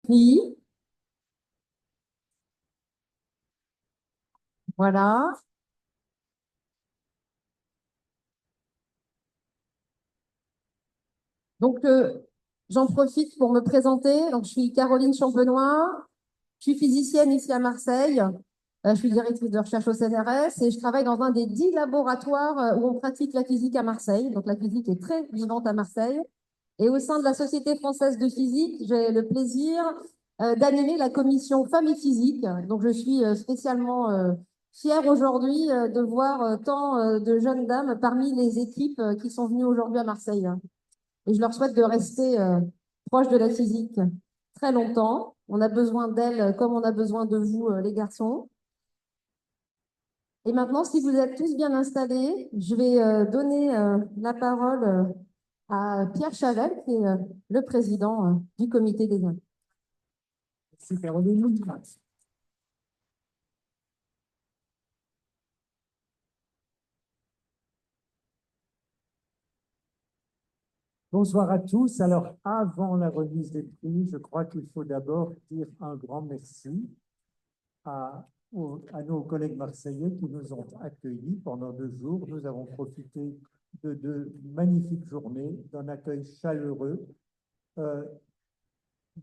Oui, voilà. Donc, j'en profite pour me présenter. Donc, je suis Caroline Champenois. Je suis physicienne ici à Marseille. Je suis directrice de recherche au CNRS et je travaille dans un des 10 laboratoires où on pratique la physique à Marseille. Donc, la physique est très vivante à Marseille. Et au sein de la Société française de physique, j'ai le plaisir d'animer la commission Femmes et Physique. Donc, je suis spécialement fière aujourd'hui de voir tant de jeunes dames parmi les équipes qui sont venues aujourd'hui à Marseille. Et je leur souhaite de rester proches de la physique très longtemps. On a besoin d'elles comme on a besoin de vous, les garçons. Et maintenant, si vous êtes tous bien installés, je vais donner la parole à Pierre Chavel, qui est le président du comité des jeunes. Super, on est nous. Bonsoir à tous. Alors, avant la remise des prix, je crois qu'il faut d'abord dire un grand merci à nos collègues marseillais qui nous ont accueillis pendant 2 jours. Nous avons profité de 2 magnifiques journées, d'un accueil chaleureux, euh,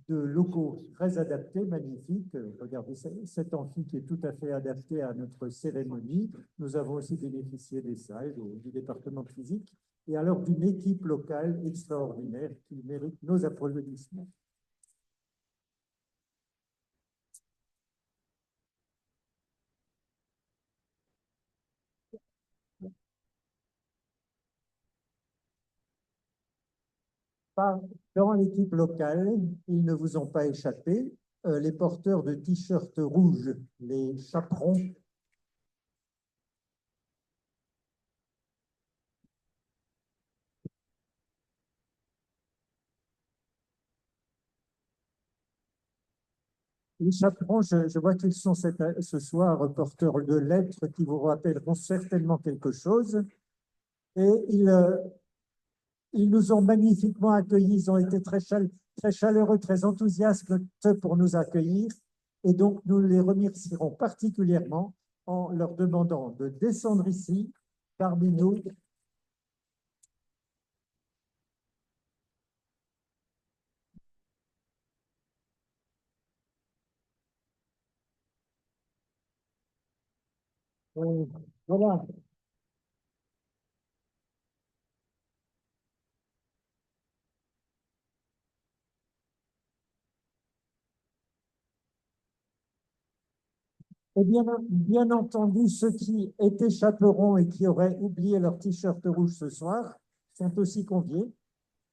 de locaux très adaptés, magnifiques. Regardez cet amphi qui est tout à fait adapté à notre cérémonie. Nous avons aussi bénéficié des salles du département de physique et alors d'une équipe locale extraordinaire qui mérite nos applaudissements. Dans l'équipe locale, ils ne vous ont pas échappé, les porteurs de t-shirts rouges, les chaperons. Les chaperons, je vois qu'ils sont ce soir porteurs de lettres qui vous rappelleront certainement quelque chose. Et ils nous ont magnifiquement accueillis, ils ont été très chaleureux, très enthousiastes pour nous accueillir. Et donc, nous les remercierons particulièrement en leur demandant de descendre ici parmi nous. Voilà. Et bien entendu, ceux qui étaient chaperons et qui auraient oublié leur t-shirt rouge ce soir sont aussi conviés.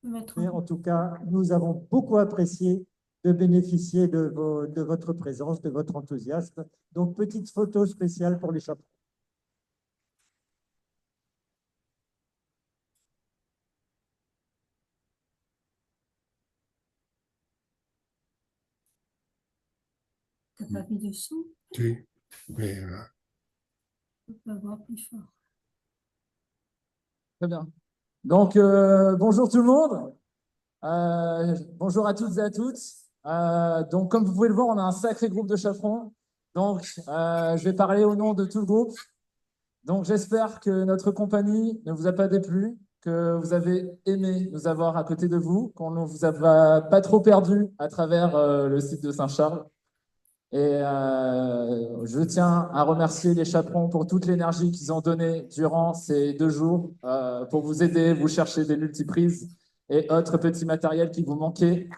Mais en tout cas, nous avons beaucoup apprécié de bénéficier de votre présence, de votre enthousiasme. Donc, petite photo spéciale pour les chaperons. T'as pas mis de son? Si, mais On peut avoir plus fort. Très bien. Donc, bonjour tout le monde. Bonjour à toutes et à tous. Donc, comme vous pouvez le voir, on a un sacré groupe de chaperons. Donc, je vais parler au nom de tout le groupe. Donc, j'espère que notre compagnie ne vous a pas déplu, que vous avez aimé nous avoir à côté de vous, qu'on ne vous a pas trop perdu à travers le site de Saint-Charles. Et je tiens à remercier les chaperons pour toute l'énergie qu'ils ont donnée durant ces 2 jours pour vous aider, vous chercher des multiprises et autres petits matériels qui vous manquaient.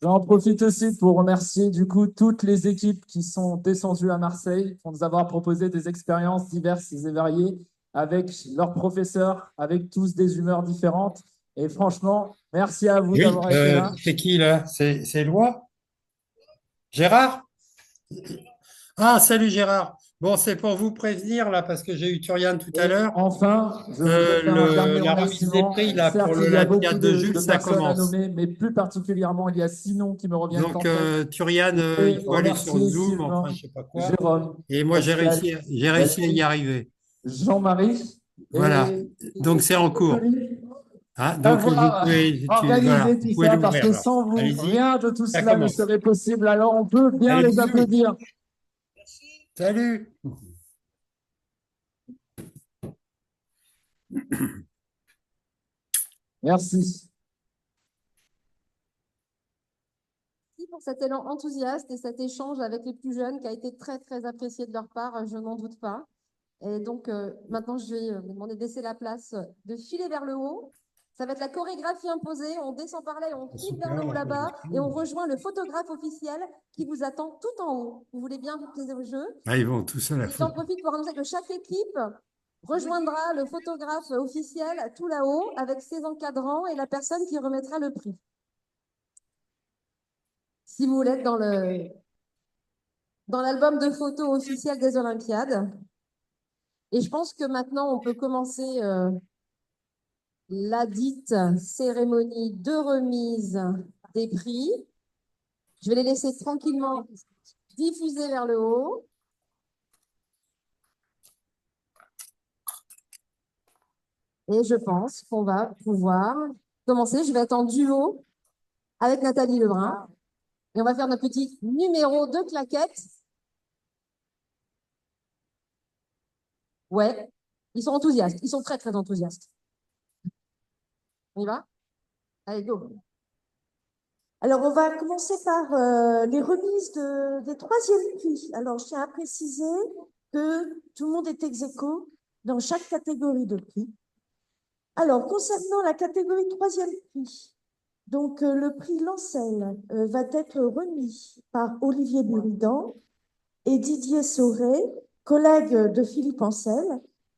J'en profite aussi pour remercier du coup toutes les équipes qui sont descendues à Marseille pour nous avoir proposé des expériences diverses et variées avec leurs professeurs, avec tous des humeurs différentes. Et franchement, merci à vous oui, d'avoir été là. c'est qui là? C'est Éloi? Gérard? Ah, salut Gérard. Bon, c'est pour vous prévenir là, parce que j'ai eu Turian tout à Et l'heure. enfin, je voudrais faire un dernier La remise des remerciement. prix là pour Certes, il y a beaucoup l'Olympiade de Jules, de ça personnes à commence. nommer, mais plus particulièrement, il y a 6 noms qui me reviennent en Donc, tête. Turian, Je il voudrais faut aller sur remercier Zoom, Sylvain, enfin, je sais pas quoi. Jérôme, Et moi, Pascal, j'ai réussi à y Valérie, arriver. Jean-Marie Voilà. et Donc, c'est en cours. Ah, donc, vous d'avoir pouvez, organisé voilà, vous tout pouvez ça, parce l'ouvrir que là. sans vous, Allez-y, rien de tout ça cela ne commence. serait possible. Alors, on peut bien Allez, les bisous. applaudir. Salut. Merci. Merci pour cet élan enthousiaste et cet échange avec les plus jeunes qui a été très, très apprécié de leur part, je n'en doute pas. Et donc, maintenant, je vais vous demander de laisser la place, de filer vers le haut. Ça va être la chorégraphie imposée. On descend par là et on file vers le haut là-bas. Et on rejoint le photographe officiel qui vous attend tout en haut. Vous voulez bien vous plaisir au jeu? Ah, ils vont tous à la Et fois. j'en profite pour annoncer que chaque équipe rejoindra le photographe officiel tout là-haut avec ses encadrants et la personne qui remettra le prix. Si vous voulez être dans l'album de photos officiel des Olympiades. Et je pense que maintenant, on peut commencer la dite cérémonie de remise des prix. Je vais les laisser tranquillement diffuser vers le haut. Et je pense qu'on va pouvoir commencer. Je vais être en duo avec Nathalie Lebrun. Et on va faire notre petit numéro de claquettes. Ouais, ils sont enthousiastes. Ils sont très, très enthousiastes. On y va? Allez, go. Alors, on va commencer par les remises des troisièmes prix. Alors, je tiens à préciser que tout le monde est ex aequo dans chaque catégorie de prix. Alors, concernant la catégorie troisième prix, donc le prix Lancel va être remis par Olivier Buridan et Didier Sauret, collègues de Philippe Ancel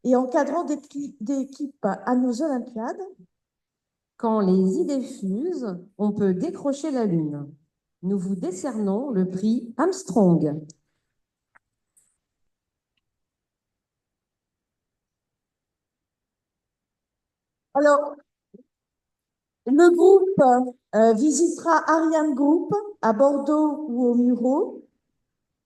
et encadrant d'équipes à nos Olympiades. Quand les idées fusent, on peut décrocher la lune. Nous vous décernons le prix Armstrong. Alors, le groupe visitera Ariane Group à Bordeaux ou au Muro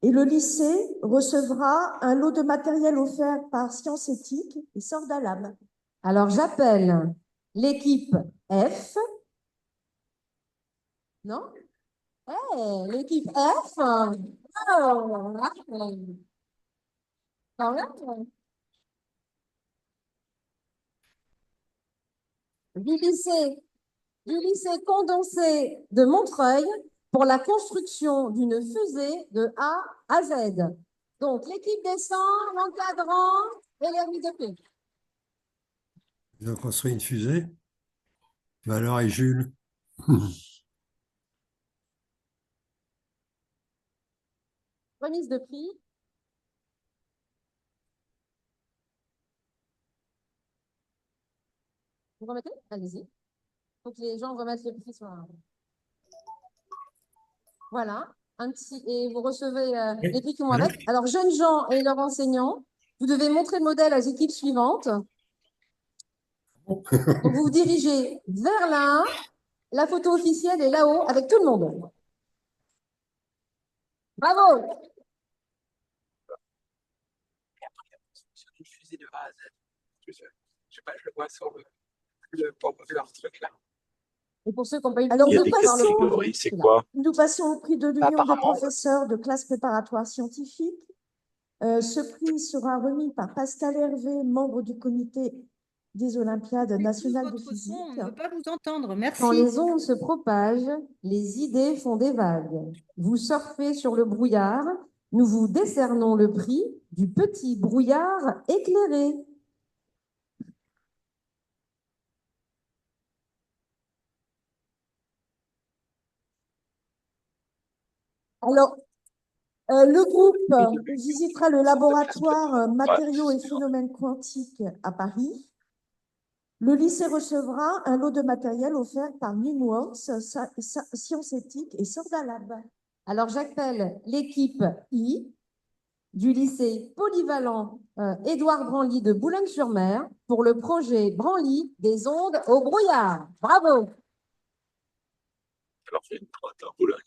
et le lycée recevra un lot de matériel offert par Sciences Éthiques et Sordalab. Alors j'appelle l'équipe F. Non? L'équipe F. Oh, quand même. Du lycée Condorcet de Montreuil pour la construction d'une fusée de A à Z. Donc, l'équipe descend, l'encadrant et les remises de prix. Ils ont construit une fusée. Bah alors, et Jules? Remise de prix. Vous remettez? Allez-y. Il faut que les gens remettent les prix sur un... Voilà. Et vous recevez les prix qui vont avec. Alors, jeunes gens et leurs enseignants, vous devez montrer le modèle aux équipes suivantes. Donc, vous vous dirigez vers là. La photo officielle est là-haut avec tout le monde. Bravo! Diffusé de A à Z. Je sais pas, je le vois sur leur truc là. Et pour ceux qui n'ont pas eu le Alors, temps Il y a de des voir le catégories, projet, c'est là. quoi? Nous passons au prix de l'Union des Apparemment, professeurs de classe préparatoire scientifique. Ce prix sera remis par Pascal Hervé, membre du comité des Olympiades nationales de Votre physique. son, on ne veut pas vous entendre. Merci. Quand les ondes se propagent, les idées font des vagues. Vous surfez sur le brouillard, nous vous décernons le prix du petit brouillard éclairé. Alors, le groupe visitera le laboratoire matériaux et phénomènes quantiques à Paris. Le lycée recevra un lot de matériel offert par Nimworks, Sciences Éthiques et Sordalab. Alors j'appelle l'équipe I. du lycée polyvalent Édouard Branly de Boulogne-sur-Mer pour le projet Branly des ondes au brouillard. Bravo! Alors, j'ai une trotte en Boulogne.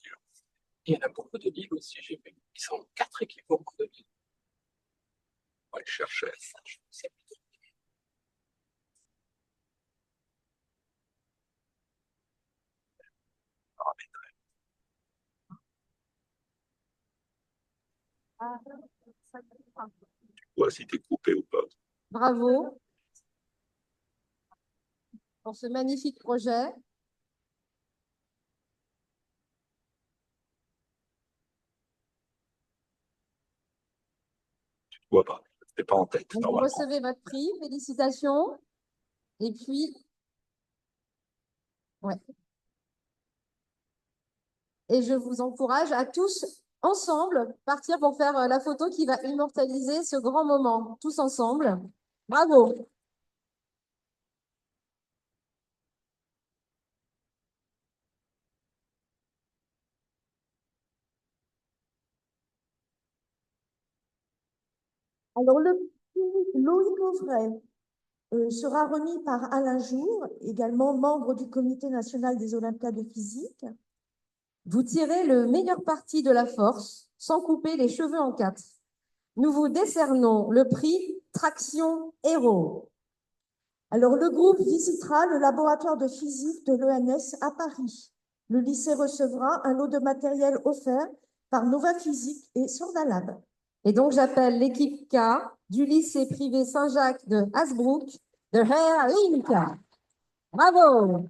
Et il y en a beaucoup de villes aussi, j'ai vu. Ils sont 4 équipements de villes. On va le chercher, ça, je sais plus. Tu vois si t'es coupé ou pas. Bravo pour ce magnifique projet. Tu te vois pas. C'est pas en tête, Donc, vous normalement. recevez votre prix, félicitations. Et puis, ouais. Et je vous encourage à tous, ensemble, partir pour faire la photo qui va immortaliser ce grand moment, tous ensemble. Bravo! Alors, le prix Loïc Auvray sera remis par Alain Jour, également membre du Comité national des Olympiades de physique. Vous tirez le meilleur parti de la force sans couper les cheveux en quatre. Nous vous décernons le prix Traction Héros. Alors, le groupe visitera le laboratoire de physique de l'ENS à Paris. Le lycée recevra un lot de matériel offert par Nova Physique et Sordalab. Et donc, j'appelle l'équipe K du lycée privé Saint-Jacques de Hasbrook de Herr Link. Bravo!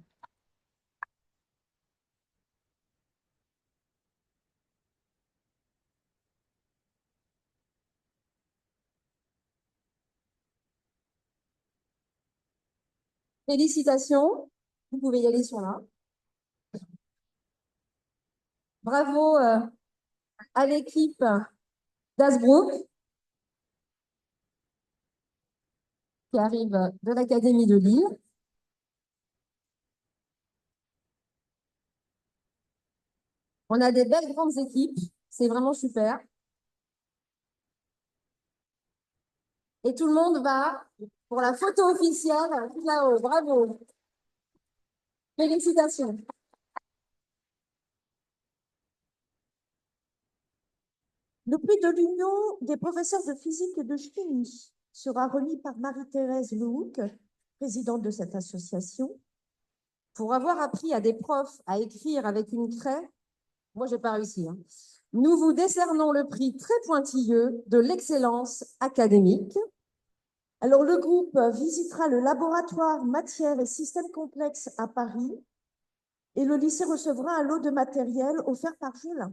Félicitations. Vous pouvez y aller sur là. Bravo à l'équipe d'Hasbrook qui arrive de l'Académie de Lille. On a des belles grandes équipes. C'est vraiment super. Et tout le monde va pour la photo officielle là-haut. Bravo. Félicitations. Le prix de l'Union des professeurs de physique et de chimie sera remis par Marie-Thérèse Lehoucq, présidente de cette association. Pour avoir appris à des profs à écrire avec une craie, moi, j'ai pas réussi. Hein. Nous vous décernons le prix très pointilleux de l'excellence académique. Alors, le groupe visitera le laboratoire matières et systèmes complexes à Paris et le lycée recevra un lot de matériel offert par Jolin.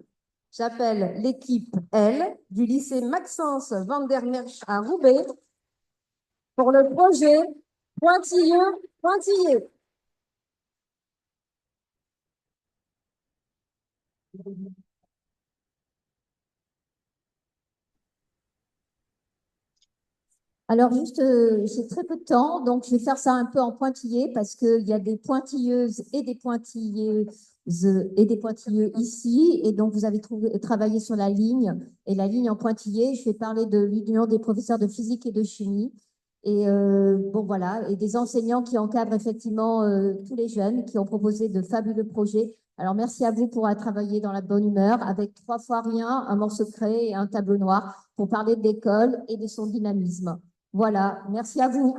J'appelle l'équipe L du lycée Maxence Van der Merch à Roubaix pour le projet Pointilleux-Pointillé. Alors, juste, j'ai très peu de temps, donc je vais faire ça un peu en pointillé parce qu'il y a des pointilleuses et des pointilleuses et des pointilleux ici. Et donc, vous avez travaillé sur la ligne et la ligne en pointillé. Je vais parler de l'Union des professeurs de physique et de chimie. Et bon, voilà, et des enseignants qui encadrent effectivement tous les jeunes qui ont proposé de fabuleux projets. Alors, merci à vous pour travailler dans la bonne humeur avec 3 fois rien, un morceau de craie et un tableau noir pour parler de l'école et de son dynamisme. Voilà, merci à vous.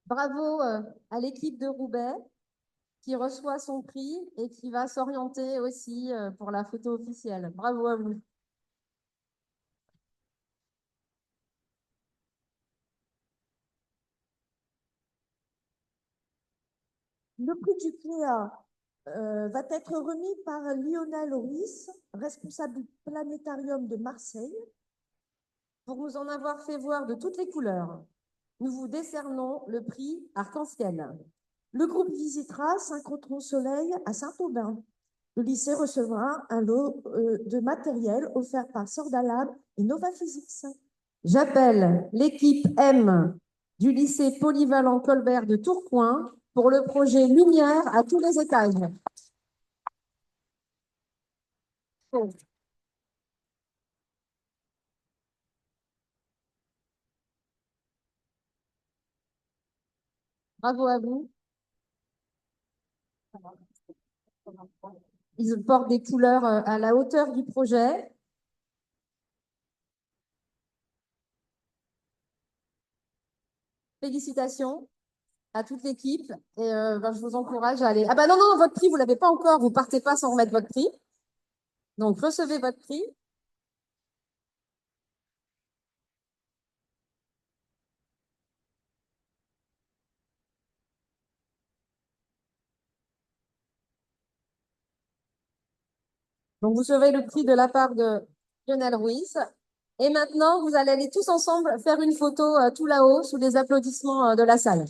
Bravo à l'équipe de Roubaix qui reçoit son prix et qui va s'orienter aussi pour la photo officielle. Bravo à vous. Le prix du CLEA va être remis par Lionel Ruiz, responsable du planétarium de Marseille. Pour nous en avoir fait voir de toutes les couleurs, nous vous décernons le prix Arc-en-Ciel. Le groupe visitera Synchro-Soleil à Saint-Aubin. Le lycée recevra un lot de matériel offert par Sordalab et Nova Physics. J'appelle l'équipe M du lycée polyvalent Colbert de Tourcoing pour le projet Lumière à tous les étages. Bravo à vous. Ils portent des couleurs à la hauteur du projet. Félicitations à toute l'équipe et je vous encourage à aller. Ah bah non, non, votre prix, vous ne l'avez pas encore, vous ne partez pas sans remettre votre prix. Donc, recevez votre prix. Donc, vous recevez le prix de la part de Lionel Ruiz. Et maintenant, vous allez aller tous ensemble faire une photo tout là-haut sous les applaudissements de la salle.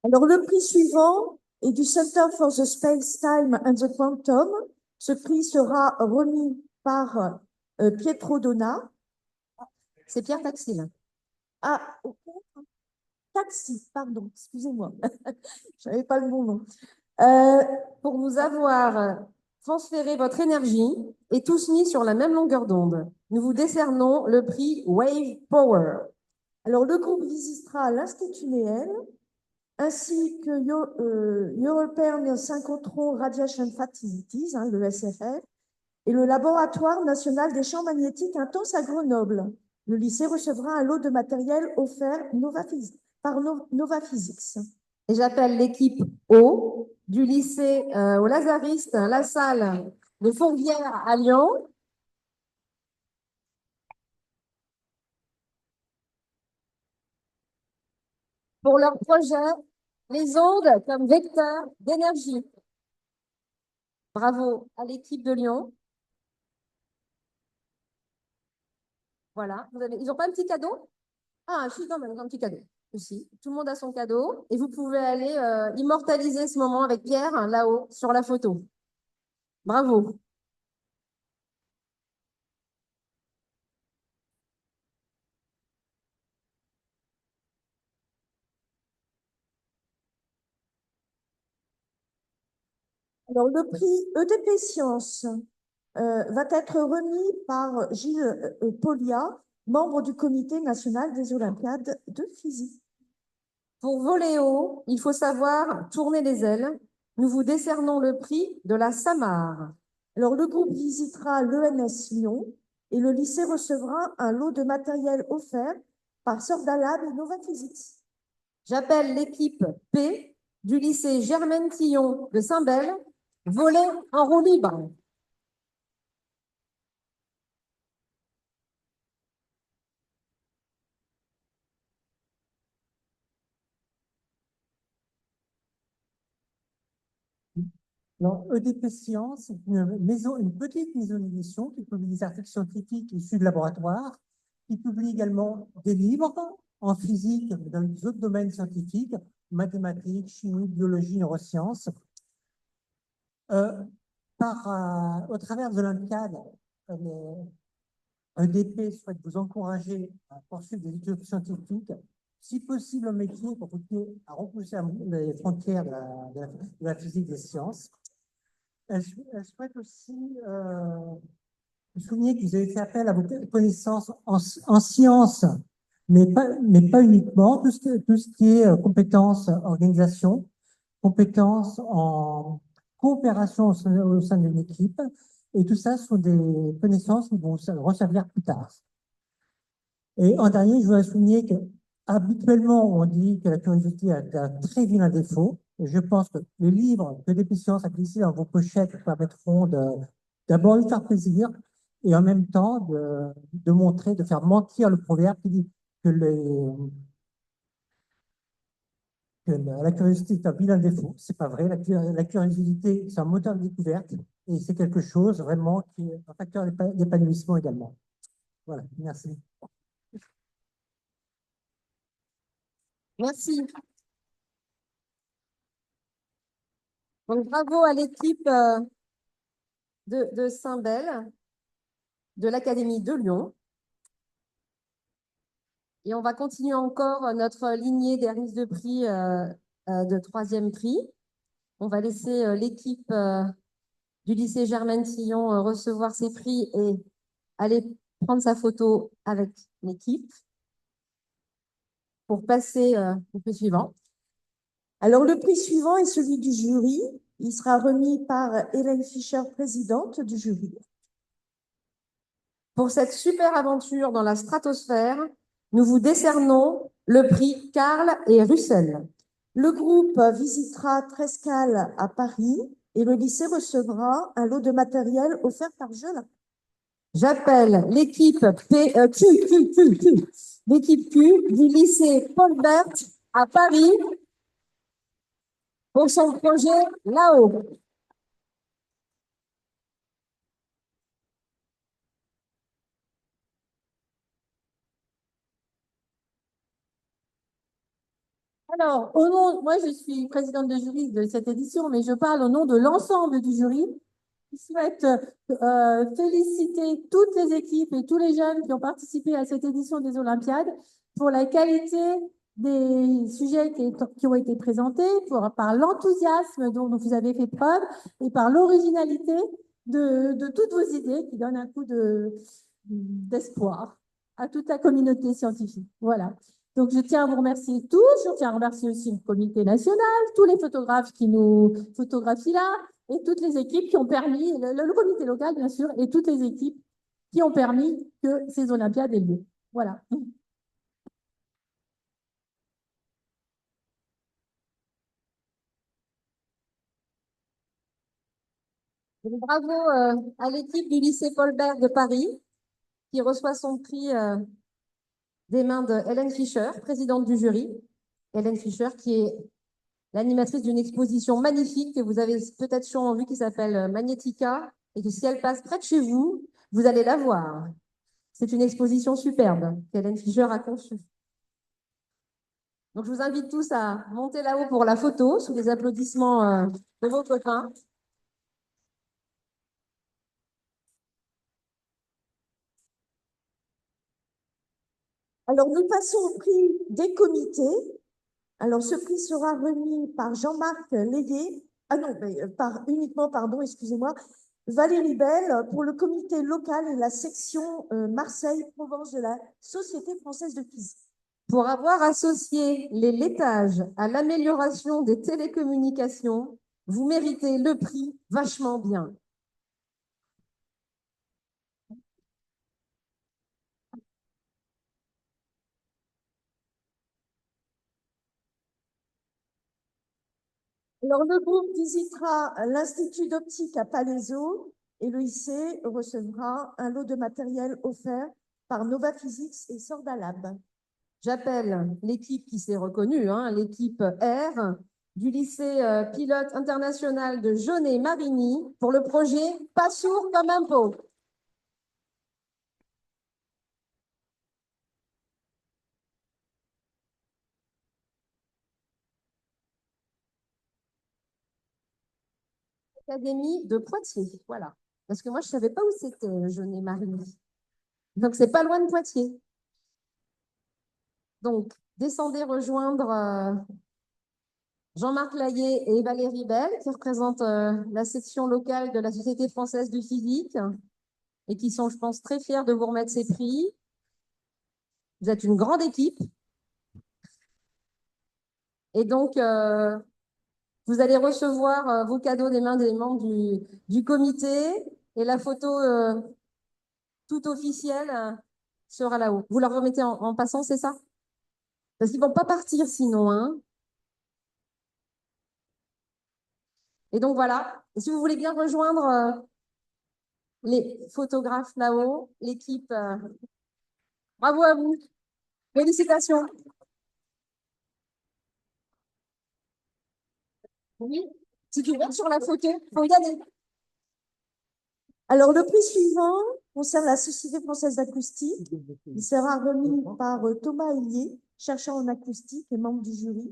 Alors, le prix suivant est du Center for the Space, Time and the Quantum. Ce prix sera remis par Pietro Donna. C'est Pierre Taxil. Ah, ok. Taxi, pardon, excusez-moi. Je n'avais pas le bon nom. Pour nous avoir transféré votre énergie et tous mis sur la même longueur d'onde, nous vous décernons le prix Wave Power. Alors, le groupe visitera l'Institut Néel ainsi que European Synchrotron Radiation Facilities, le SFR, et le Laboratoire national des champs magnétiques intenses à Grenoble. Le lycée recevra un lot de matériel offert par Nova Physics. Et j'appelle l'équipe O du lycée au Lazariste, la salle de Fourvière à Lyon. Pour leur projet, les ondes comme vecteur d'énergie. Bravo à l'équipe de Lyon. Voilà. Ils n'ont pas un petit cadeau? Ah, si, quand même, un petit cadeau. Aussi. Tout le monde a son cadeau. Et vous pouvez aller immortaliser ce moment avec Pierre, là-haut, sur la photo. Bravo. Alors, le prix EDP Sciences va être remis par Gilles Polia, membre du Comité national des Olympiades de physique. Pour voler haut, il faut savoir tourner les ailes. Nous vous décernons le prix de la Samar. Alors, le groupe visitera l'ENS Lyon et le lycée recevra un lot de matériel offert par Sordalab et Nova Physics. J'appelle l'équipe P du lycée Germaine Tillon de Saint-Bel, voler en roue libre. Alors, EDP Science, c'est une petite maison d'édition qui publie des articles scientifiques issus de laboratoires, qui publie également des livres en physique, dans les autres domaines scientifiques, mathématiques, chimie, biologie, neurosciences. Au travers de l'OLYMPIAD, EDP souhaite vous encourager à poursuivre des études scientifiques, si possible un métier pour vous aider à repousser les frontières de la physique des sciences. Elle souhaite aussi souligner que vous avez fait appel à vos connaissances en sciences, mais pas uniquement, tout ce qui est compétences organisation, compétences en coopération au sein d'une équipe, et tout ça sont des connaissances qui vont vous resservir plus tard. Et en dernier, je voudrais souligner que habituellement, on dit que la curiosité a un très vilain défaut. Et je pense que les livres que des sciences à glisser dans vos pochettes permettront d'abord de faire plaisir et en même temps de montrer, de faire mentir le proverbe qui dit que la curiosité est un vilain défaut. C'est pas vrai. La curiosité, c'est un moteur de découverte et c'est quelque chose vraiment qui est un facteur d'épanouissement également. Voilà, merci. Merci. Donc, bravo à l'équipe de Saint-Bel, de l'Académie de Lyon. Et on va continuer encore notre lignée des remises de prix de troisième prix. On va laisser l'équipe du lycée Germaine Tillon recevoir ses prix et aller prendre sa photo avec l'équipe pour passer au prix suivant. Alors, le prix suivant est celui du jury. Il sera remis par Hélène Fischer, présidente du jury. Pour cette super aventure dans la stratosphère, nous vous décernons le prix Karl et Russell. Le groupe visitera Trescal à Paris et le lycée recevra un lot de matériel offert par Gelin. J'appelle l'équipe l'équipe Q du lycée Paul Bert à Paris pour son projet là-haut. Alors, moi je suis présidente de jury de cette édition, mais je parle au nom de l'ensemble du jury. Je souhaite féliciter toutes les équipes et tous les jeunes qui ont participé à cette édition des Olympiades pour la qualité des sujets qui ont été présentés, par l'enthousiasme dont vous avez fait preuve et par l'originalité de toutes vos idées qui donnent un coup d'espoir à toute la communauté scientifique. Voilà. Donc, je tiens à vous remercier tous. Je tiens à remercier aussi le comité national, tous les photographes qui nous photographient là, et toutes les équipes qui ont permis, le comité local, bien sûr, et toutes les équipes qui ont permis que ces Olympiades aient lieu. Voilà. Donc, bravo à l'équipe du lycée Paul Bert de Paris, qui reçoit son prix des mains de Hélène Fischer, présidente du jury. Hélène Fischer, qui est l'animatrice d'une exposition magnifique que vous avez peut-être sûrement vue, qui s'appelle Magnetica, et que si elle passe près de chez vous, vous allez la voir. C'est une exposition superbe qu'Hélène Fischer a conçue. Donc, je vous invite tous à monter là-haut pour la photo, sous les applaudissements de vos copains. Alors, nous passons au prix des comités. Alors, ce prix sera remis par Jean-Marc Légué, uniquement, pardon, excusez-moi, Valérie Bell pour le comité local et la section Marseille-Provence de la Société française de cuisine. Pour avoir associé les laitages à l'amélioration des télécommunications, vous méritez le prix vachement bien. Alors, le groupe visitera l'Institut d'optique à Palaiseau et le lycée recevra un lot de matériel offert par Nova Physics et Sordalab. J'appelle l'équipe qui s'est reconnue, l'équipe R du lycée pilote international de Jaunet-Marigny pour le projet Pas sourd comme un pot. Académie de Poitiers, voilà. Parce que moi, je ne savais pas où c'était Jaunet-Marigny. Donc, c'est pas loin de Poitiers. Donc, descendez rejoindre Jean-Marc Laillé et Valérie Bell, qui représentent la section locale de la Société française de physique et qui sont, je pense, très fiers de vous remettre ces prix. Vous êtes une grande équipe. Et donc, vous allez recevoir vos cadeaux des mains des membres du comité et la photo toute officielle sera là-haut. Vous leur remettez en passant, c'est ça? Parce qu'ils ne vont pas partir sinon, hein. Et donc, voilà. Et si vous voulez bien rejoindre les photographes là-haut, l'équipe, bravo à vous. Félicitations. Oui, si tu veux sur la photo, il faut y aller. Alors, le prix suivant concerne la Société française d'acoustique. Il sera remis par Thomas Hélier, chercheur en acoustique et membre du jury.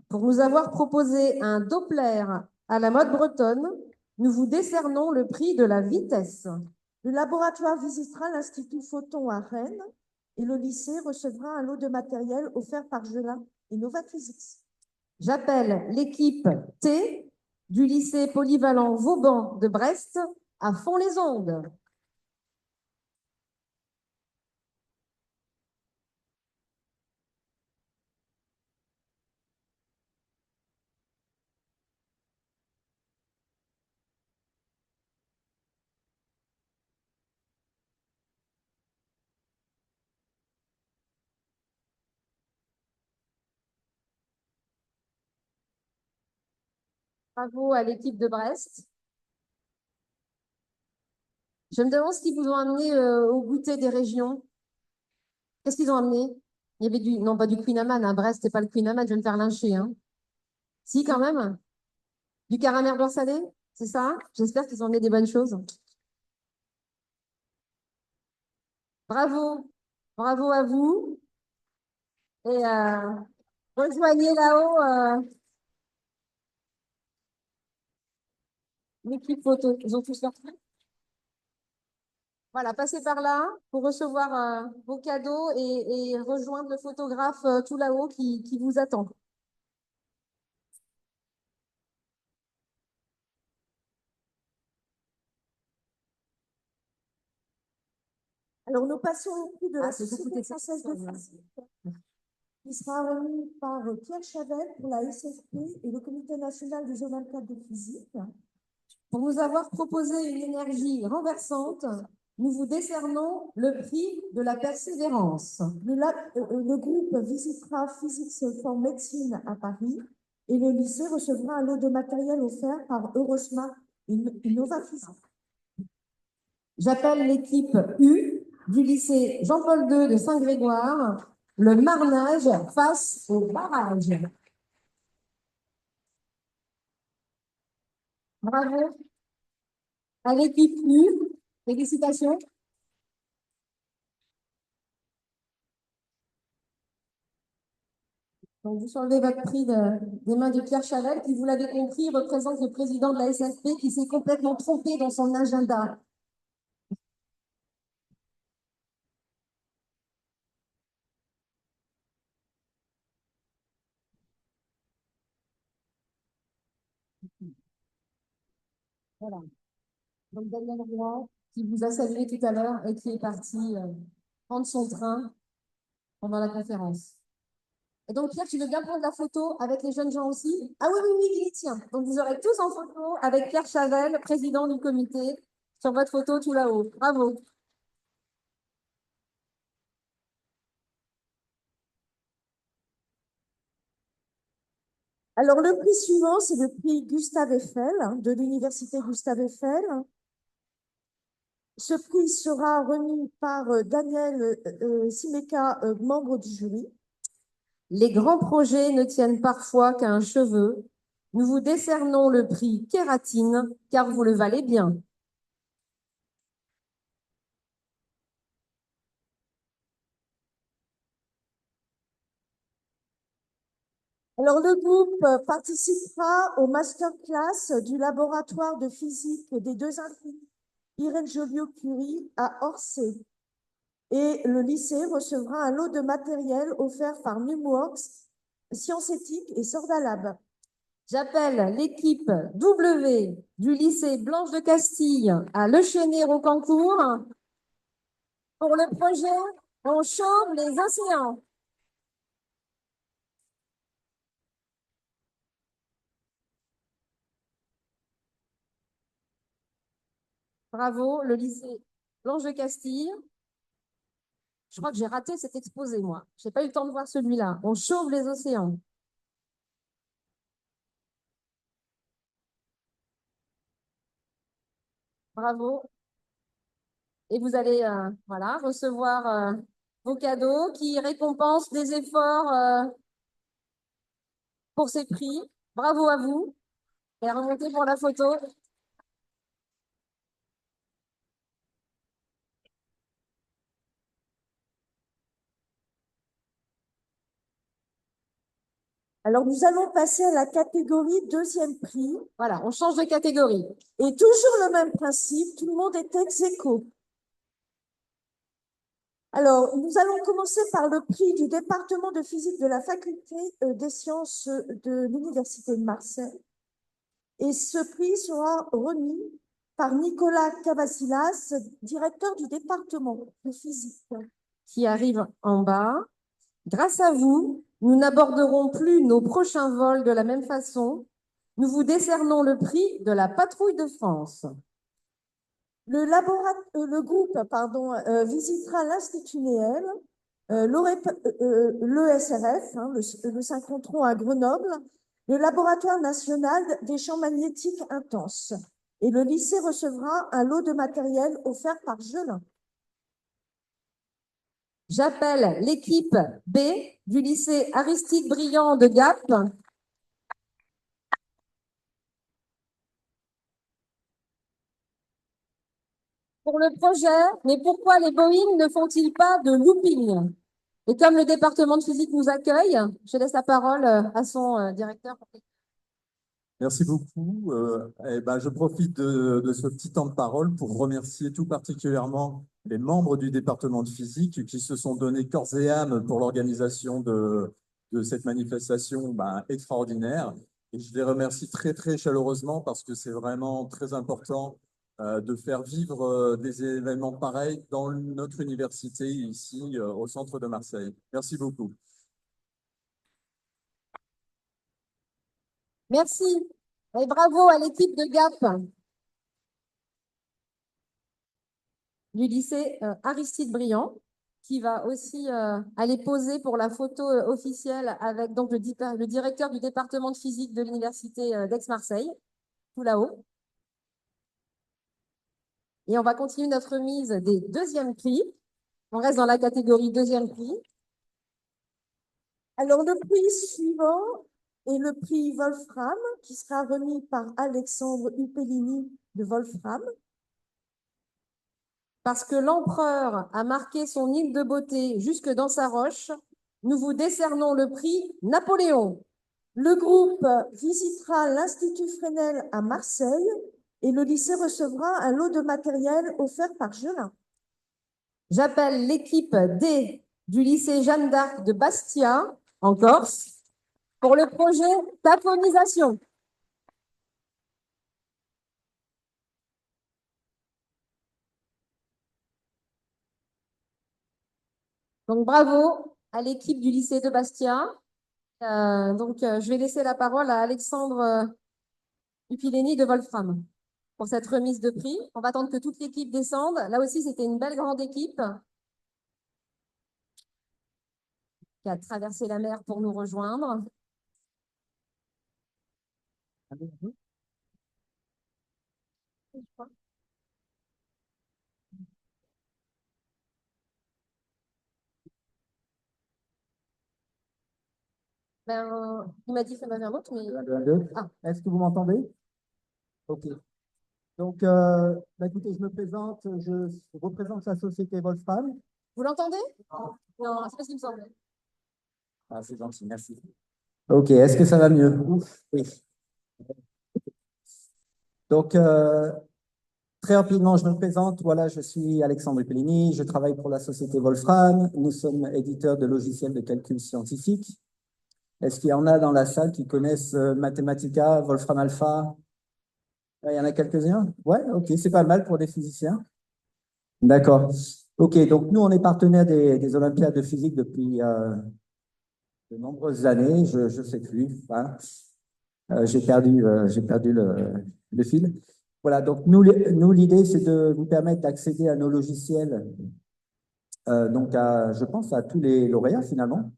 Pour nous avoir proposé un Doppler à la mode bretonne, nous vous décernons le prix de la vitesse. Le laboratoire visitera l'Institut Photon à Rennes et le lycée recevra un lot de matériel offert par Gelin et Nova Physics. J'appelle l'équipe T du lycée polyvalent Vauban de Brest à Font-les-Ondes. Bravo à l'équipe de Brest. Je me demande ce qu'ils vous ont amené au goûter des régions. Qu'est-ce qu'ils ont amené? Il y avait du... Non, pas du Queen Amman. À Brest, c'est pas le Queen Amman, je vais me faire lyncher. Hein. Si, quand même. Du caramel beurre salé, c'est ça? J'espère qu'ils ont amené des bonnes choses. Bravo. Bravo à vous. Et rejoignez là-haut l'équipe photo. Ils ont tous leur truc. Voilà, passez par là pour recevoir vos cadeaux et rejoindre le photographe tout là-haut qui vous attend. Alors, nous passons au prix de la C'est beaucoup Société française de physique, qui sera remis par Pierre Chavel pour la SFP et le Comité national des Jeux 24 de physique. Pour nous avoir proposé une énergie renversante, nous vous décernons le prix de la persévérance. Le groupe visitera Physics for Médecine à Paris et le lycée recevra un lot de matériel offert par Eurosmart et Nova Physics. J'appelle l'équipe U du lycée Jean-Paul II de Saint-Grégoire, le marnage face au barrage. Bravo à l'équipe U. Félicitations. Donc, vous enlevez votre prix des mains de Pierre Chavel, qui, vous l'avez compris, représente le président de la SFP qui s'est complètement trompé dans son agenda. Voilà. Donc, Daniel Roy, qui vous a salué tout à l'heure et qui est parti prendre son train pendant la conférence. Et donc, Pierre, tu veux bien prendre la photo avec les jeunes gens aussi? Ah oui, oui, oui, il y tient. Donc, vous aurez tous en photo avec Pierre Chavel, président du comité, sur votre photo tout là-haut. Bravo. Alors, le prix suivant, c'est le prix Gustave Eiffel de l'Université Gustave Eiffel. Ce prix sera remis par Daniel Simeka, membre du jury. Les grands projets ne tiennent parfois qu'à un cheveu. Nous vous décernons le prix Kératine, car vous le valez bien. Alors, le groupe participera au masterclass du laboratoire de physique des deux infinies Irène Joliot-Curie à Orsay. Et le lycée recevra un lot de matériel offert par Numworks, Sciences Éthiques et Sordalab. J'appelle l'équipe W du lycée Blanche de Castille à Le Chénet-Rocancourt pour le projet On chauffe les océans. Bravo, le lycée Blanche de Castille. Je crois que j'ai raté cet exposé, moi. Je n'ai pas eu le temps de voir celui-là. On chauffe les océans. Bravo. Et vous allez voilà, recevoir vos cadeaux qui récompensent des efforts pour ces prix. Bravo à vous. Et remontez pour la photo. Alors, nous allons passer à la catégorie deuxième prix. Voilà, on change de catégorie. Et toujours le même principe, tout le monde est ex aequo. Alors, nous allons commencer par le prix du département de physique de la faculté des sciences de l'Université de Marseille. Et ce prix sera remis par Nicolas Cavassilas, directeur du département de physique. Qui arrive en bas. Grâce à vous, nous n'aborderons plus nos prochains vols de la même façon. Nous vous décernons le prix de la Patrouille de France. Le groupe visitera l'Institut Néel, l'ESRF, le synchrotron à Grenoble, le Laboratoire national des champs magnétiques intenses. Et le lycée recevra un lot de matériel offert par Gelin. J'appelle l'équipe B du lycée Aristide Briand de Gap. Pour le projet, mais pourquoi les Boeing ne font-ils pas de looping? Et comme le département de physique nous accueille, je laisse la parole à son directeur. Merci beaucoup. Je profite de ce petit temps de parole pour remercier tout particulièrement les membres du département de physique qui se sont donnés corps et âme pour l'organisation de cette manifestation extraordinaire. Et je les remercie très, très chaleureusement parce que c'est vraiment très important de faire vivre des événements pareils dans notre université ici au centre de Marseille. Merci beaucoup. Merci. Et bravo à l'équipe de Gap du lycée Aristide Briand, qui va aussi aller poser pour la photo officielle avec donc le directeur du département de physique de l'université d'Aix-Marseille, tout là-haut. Et on va continuer notre remise des deuxièmes prix. On reste dans la catégorie deuxième prix. Alors, le prix suivant est le prix Wolfram, qui sera remis par Alexandre Upellini de Wolfram. Parce que l'empereur a marqué son île de beauté jusque dans sa roche, nous vous décernons le prix Napoléon. Le groupe visitera l'Institut Fresnel à Marseille et le lycée recevra un lot de matériel offert par Gelin. J'appelle l'équipe D du lycée Jeanne d'Arc de Bastia, en Corse, pour le projet Taphonisation. Donc, bravo à l'équipe du lycée de Bastia. Je vais laisser la parole à Alexandre Upilleni de Wolfram pour cette remise de prix. On va attendre que toute l'équipe descende. Là aussi, c'était une belle grande équipe qui a traversé la mer pour nous rejoindre. Il m'a dit que ça m'avait un autre, mais... Ah, est-ce que vous m'entendez? Ok. Donc, écoutez, je me présente, je représente la société Wolfram. Vous l'entendez? Non, c'est pas ce qu'il me semblait. Ah, c'est gentil, merci. Ok, est-ce que ça va mieux? Oui. Donc, très rapidement, je me présente. Voilà, je suis Alexandre Upellini, je travaille pour la société Wolfram. Nous sommes éditeurs de logiciels de calcul scientifique. Est-ce qu'il y en a dans la salle qui connaissent Mathematica, Wolfram Alpha? Il y en a quelques-uns? Ouais, ok, c'est pas mal pour des physiciens. D'accord. Ok, donc nous, on est partenaires des Olympiades de physique depuis de nombreuses années. Je ne sais plus. Hein. J'ai perdu le fil. Voilà, donc nous l'idée, c'est de vous permettre d'accéder à nos logiciels, je pense à tous les lauréats finalement,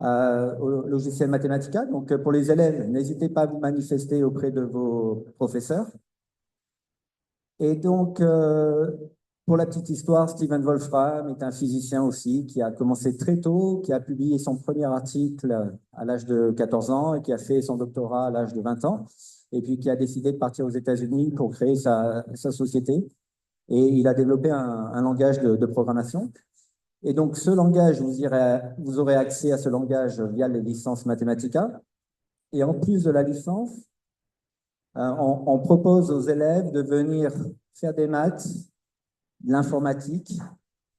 au logiciel Mathematica. Donc, pour les élèves, n'hésitez pas à vous manifester auprès de vos professeurs. Et donc, pour la petite histoire, Stephen Wolfram est un physicien aussi qui a commencé très tôt, qui a publié son premier article à l'âge de 14 ans et qui a fait son doctorat à l'âge de 20 ans, et puis qui a décidé de partir aux États-Unis pour créer sa société. Et il a développé un langage de programmation. Et donc, ce langage, vous aurez accès à ce langage via les licences Mathematica. Et en plus de la licence, on propose aux élèves de venir faire des maths, de l'informatique,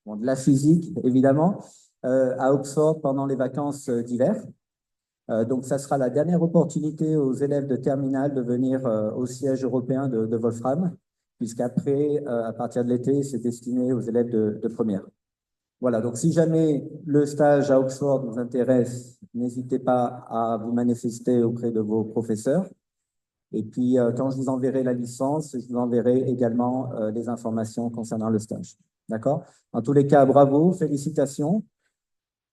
bon, de la physique, évidemment, à Oxford pendant les vacances d'hiver. Donc, ça sera la dernière opportunité aux élèves de terminale de venir au siège européen de Wolfram, puisqu'après, à partir de l'été, c'est destiné aux élèves de première. Voilà, donc si jamais le stage à Oxford vous intéresse, n'hésitez pas à vous manifester auprès de vos professeurs. Et puis, quand je vous enverrai la licence, je vous enverrai également les informations concernant le stage. D'accord? En tous les cas, bravo, félicitations.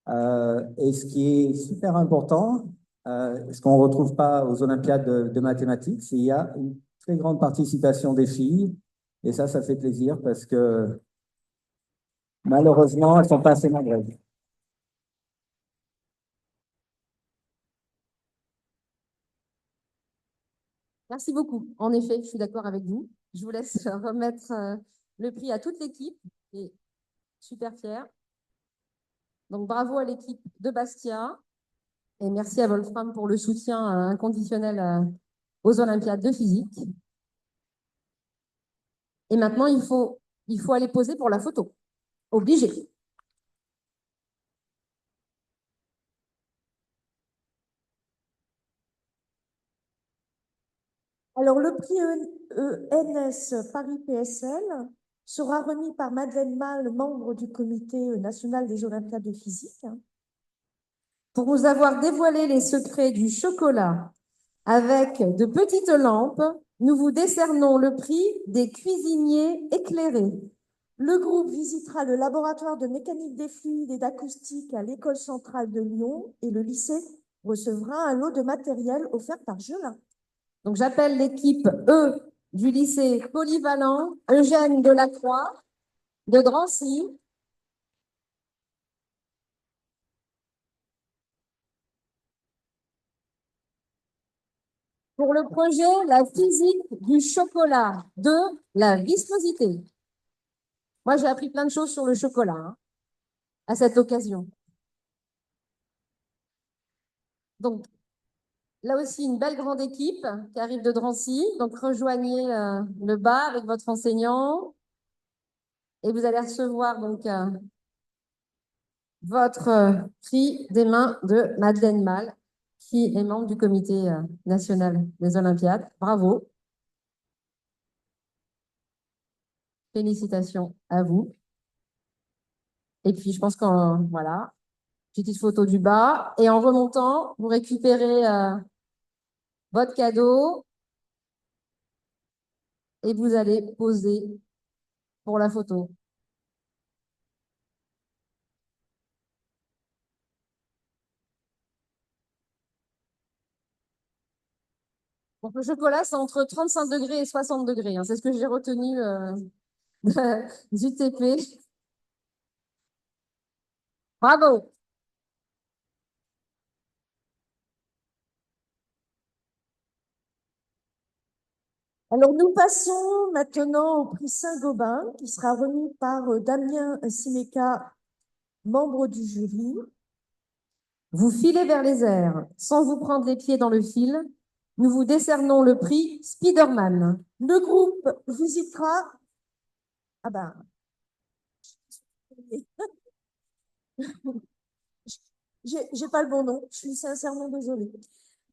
Et ce qui est super important, ce qu'on ne retrouve pas aux Olympiades de mathématiques, c'est qu'il y a une très grande participation des filles. Et ça fait plaisir parce que malheureusement, elles ne sont pas assez nombreuses. Merci beaucoup. En effet, je suis d'accord avec vous. Je vous laisse remettre le prix à toute l'équipe. Et super fière. Donc, bravo à l'équipe de Bastia. Et merci à Wolfram pour le soutien inconditionnel aux Olympiades de physique. Et maintenant, il faut aller poser pour la photo. Obligé. Alors, le prix ENS Paris PSL sera remis par Madeleine Mal, membre du comité national des Olympiades de physique. Pour nous avoir dévoilé les secrets du chocolat avec de petites lampes, nous vous décernons le prix des cuisiniers éclairés. Le groupe visitera le laboratoire de mécanique des fluides et d'acoustique à l'École centrale de Lyon et le lycée recevra un lot de matériel offert par Gelin. Donc, j'appelle l'équipe E du lycée polyvalent Eugène Delacroix de Drancy. Pour le projet La physique du chocolat de la viscosité. Moi, j'ai appris plein de choses sur le chocolat à cette occasion. Donc, là aussi, une belle grande équipe qui arrive de Drancy. Donc, rejoignez le bas avec votre enseignant. Et vous allez recevoir donc votre prix des mains de Madeleine Mal, qui est membre du comité national des Olympiades. Bravo. Félicitations à vous. Et puis, je pense qu'en voilà, petite photo du bas. Et en remontant, vous récupérez votre cadeau et vous allez poser pour la photo. Donc, le chocolat, c'est entre 35 degrés et 60 degrés. C'est ce que j'ai retenu du TP. Bravo! Alors, nous passons maintenant au prix Saint-Gobain, qui sera remis par Damien Simeka, membre du jury. Vous filez vers les airs sans vous prendre les pieds dans le fil. Nous vous décernons le prix Spiderman. Le groupe visitera... Ah ben... J'ai pas le bon nom, je suis sincèrement désolée.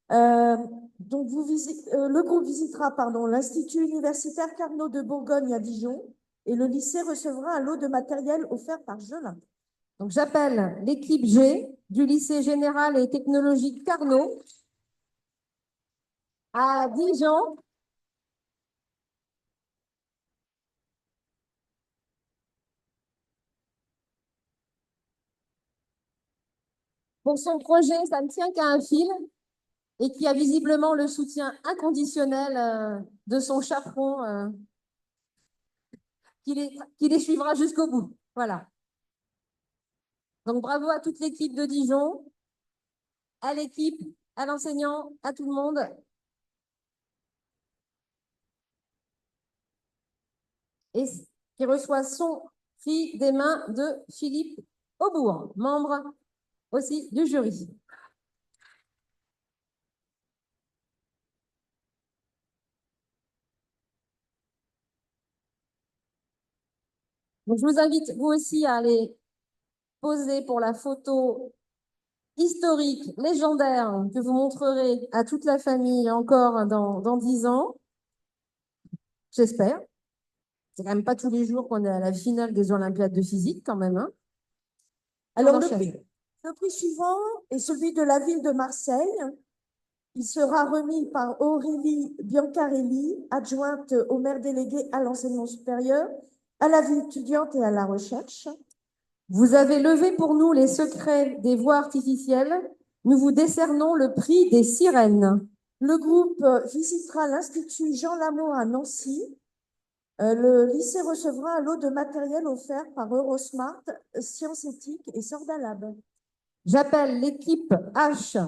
Donc, le groupe visitera l'Institut universitaire Carnot de Bourgogne à Dijon et le lycée recevra un lot de matériel offert par Gelin. Donc, j'appelle l'équipe G du lycée général et technologique Carnot à Dijon. Pour son projet, ça ne tient qu'à un fil et qui a visiblement le soutien inconditionnel de son chaperon qui les suivra jusqu'au bout. Voilà. Donc, bravo à toute l'équipe de Dijon, à l'équipe, à l'enseignant, à tout le monde. Et qui reçoit son prix des mains de Philippe Aubourg, membre aussi du jury. Donc, je vous invite, vous aussi, à aller poser pour la photo historique, légendaire, que vous montrerez à toute la famille encore dans 10 ans. J'espère. C'est quand même pas tous les jours qu'on est à la finale des Olympiades de physique, quand même, hein. Alors, On le enchaîne. prix suivant est celui de la ville de Marseille. Il sera remis par Aurélie Biancarelli, adjointe au maire délégué à l'enseignement supérieur, à la vie étudiante et à la recherche. Vous avez levé pour nous les secrets des voies artificielles. Nous vous décernons le prix des sirènes. Le groupe visitera l'Institut Jean Lamour à Nancy. Le lycée recevra un lot de matériel offert par Eurosmart, Sciences Éthiques et Sordalab. J'appelle l'équipe H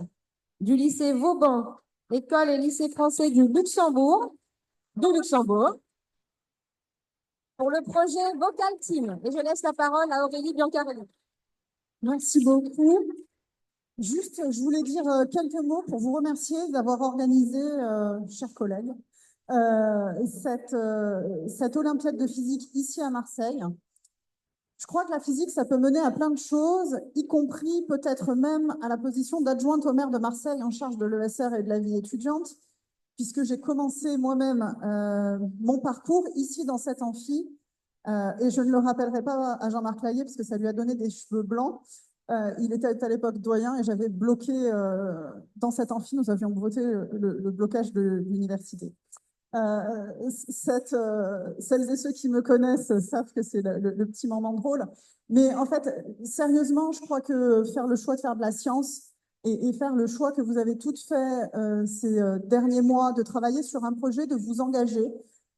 du lycée Vauban, école et lycée français du Luxembourg, pour le projet Vocal Team. Et je laisse la parole à Aurélie Biancarelli. Merci beaucoup. Juste, je voulais dire quelques mots pour vous remercier d'avoir organisé, chers collègues, cette Olympiade de physique ici à Marseille. Je crois que la physique, ça peut mener à plein de choses, y compris peut-être même à la position d'adjointe au maire de Marseille en charge de l'ESR et de la vie étudiante, puisque j'ai commencé moi-même mon parcours ici dans cet amphi, et je ne le rappellerai pas à Jean-Marc Layet, parce que ça lui a donné des cheveux blancs. Il était à l'époque doyen et j'avais bloqué dans cet amphi, nous avions voté le blocage de l'université. Celles et ceux qui me connaissent savent que c'est le petit moment drôle. Mais en fait, sérieusement, je crois que faire le choix de faire de la science et faire le choix que vous avez toutes fait ces derniers mois de travailler sur un projet, de vous engager,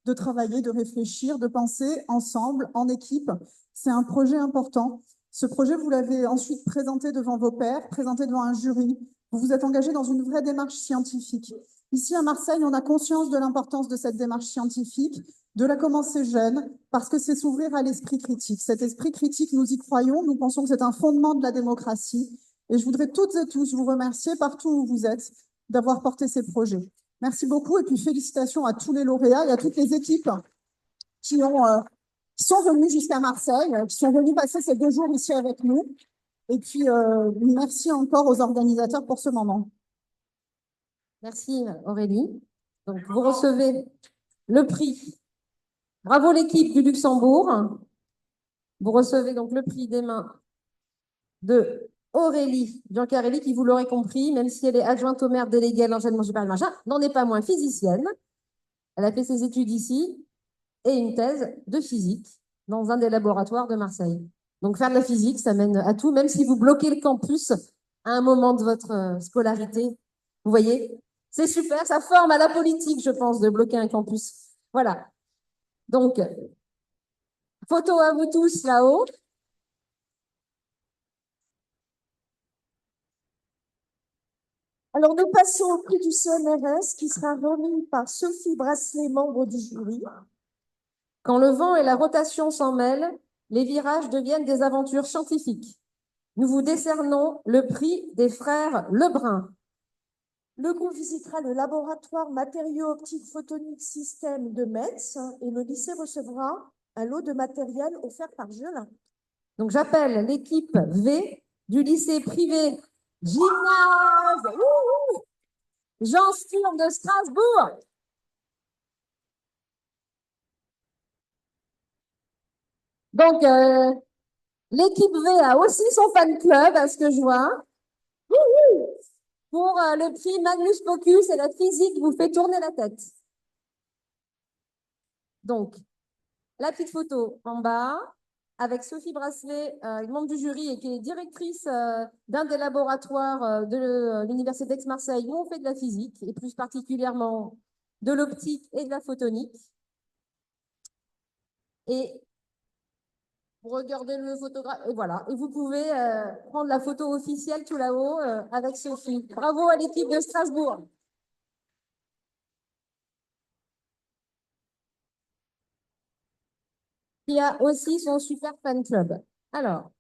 de travailler, de réfléchir, de penser ensemble, en équipe, c'est un projet important. Ce projet, vous l'avez ensuite présenté devant vos pairs, présenté devant un jury. Vous vous êtes engagé dans une vraie démarche scientifique. Ici, à Marseille, on a conscience de l'importance de cette démarche scientifique, de la commencer jeune, parce que c'est s'ouvrir à l'esprit critique. Cet esprit critique, nous y croyons, nous pensons que c'est un fondement de la démocratie. Et je voudrais toutes et tous vous remercier, partout où vous êtes, d'avoir porté ces projets. Merci beaucoup et puis félicitations à tous les lauréats et à toutes les équipes qui sont venues jusqu'à Marseille, qui sont venues passer ces 2 jours ici avec nous. Et puis, merci encore aux organisateurs pour ce moment. Merci Aurélie. Donc, vous recevez le prix. Bravo l'équipe du Luxembourg. Vous recevez donc le prix des mains de Aurélie Biancarelli, qui, vous l'aurez compris, même si elle est adjointe au maire délégué à l'enseignement supérieur machin, n'en est pas moins physicienne. Elle a fait ses études ici et une thèse de physique dans un des laboratoires de Marseille. Donc, faire de la physique, ça mène à tout, même si vous bloquez le campus à un moment de votre scolarité. Vous voyez? C'est super, ça forme à la politique, je pense, de bloquer un campus. Voilà. Donc, photo à vous tous là-haut. Alors, nous passons au prix du CNRS qui sera remis par Sophie Brasselet, membre du jury. Quand le vent et la rotation s'en mêlent, les virages deviennent des aventures scientifiques. Nous vous décernons le prix des frères Lebrun. Le groupe visitera le laboratoire matériaux optiques photoniques système de Metz et le lycée recevra un lot de matériel offert par Gelin. Donc, j'appelle l'équipe V du lycée privé Gymnase Jean Sturm de Strasbourg. Donc, l'équipe V a aussi son fan club, à ce que je vois. Pour le prix Magnus Pocus et la physique vous fait tourner la tête. Donc, la petite photo en bas avec Sophie Brasselet, membre du jury et qui est directrice d'un des laboratoires de l'Université d'Aix-Marseille où on fait de la physique et plus particulièrement de l'optique et de la photonique. Et vous regardez le photographe, et voilà. Et vous pouvez prendre la photo officielle tout là-haut avec Sophie. Bravo à l'équipe de Strasbourg. Qui a aussi son super fan club. Alors,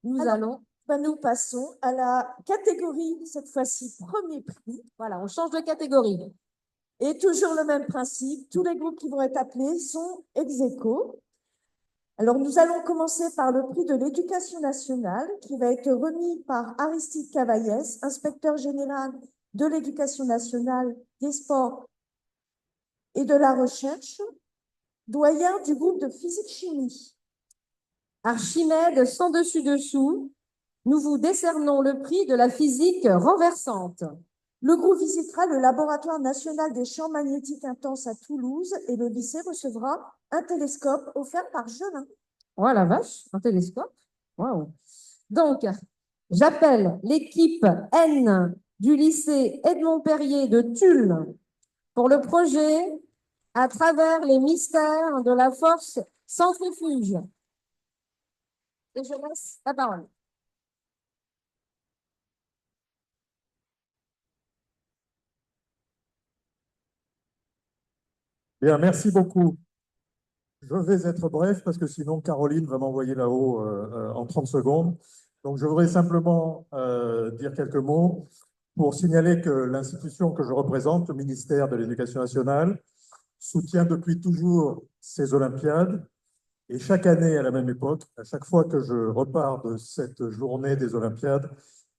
nous passons à la catégorie, cette fois-ci, premier prix. Voilà, on change de catégorie. Et toujours le même principe, tous les groupes qui vont être appelés sont ex aequo. Alors, nous allons commencer par le prix de l'Éducation nationale qui va être remis par Aristide Cavaillès, inspecteur général de l'Éducation nationale, des sports et de la recherche, doyen du groupe de physique-chimie. Archimède sans dessus-dessous, nous vous décernons le prix de la physique renversante. Le groupe visitera le laboratoire national des champs magnétiques intenses à Toulouse et le lycée recevra un télescope offert par Gelin. Oh la vache, un télescope. Waouh. Donc, j'appelle l'équipe N du lycée Edmond Perrier de Tulle pour le projet à travers les mystères de la force centrifuge. Et je laisse la parole. Bien, merci beaucoup. Je vais être bref parce que sinon Caroline va m'envoyer là-haut en 30 secondes. Donc je voudrais simplement dire quelques mots pour signaler que l'institution que je représente, le ministère de l'Éducation nationale, soutient depuis toujours ces Olympiades. Et chaque année, à la même époque, à chaque fois que je repars de cette journée des Olympiades,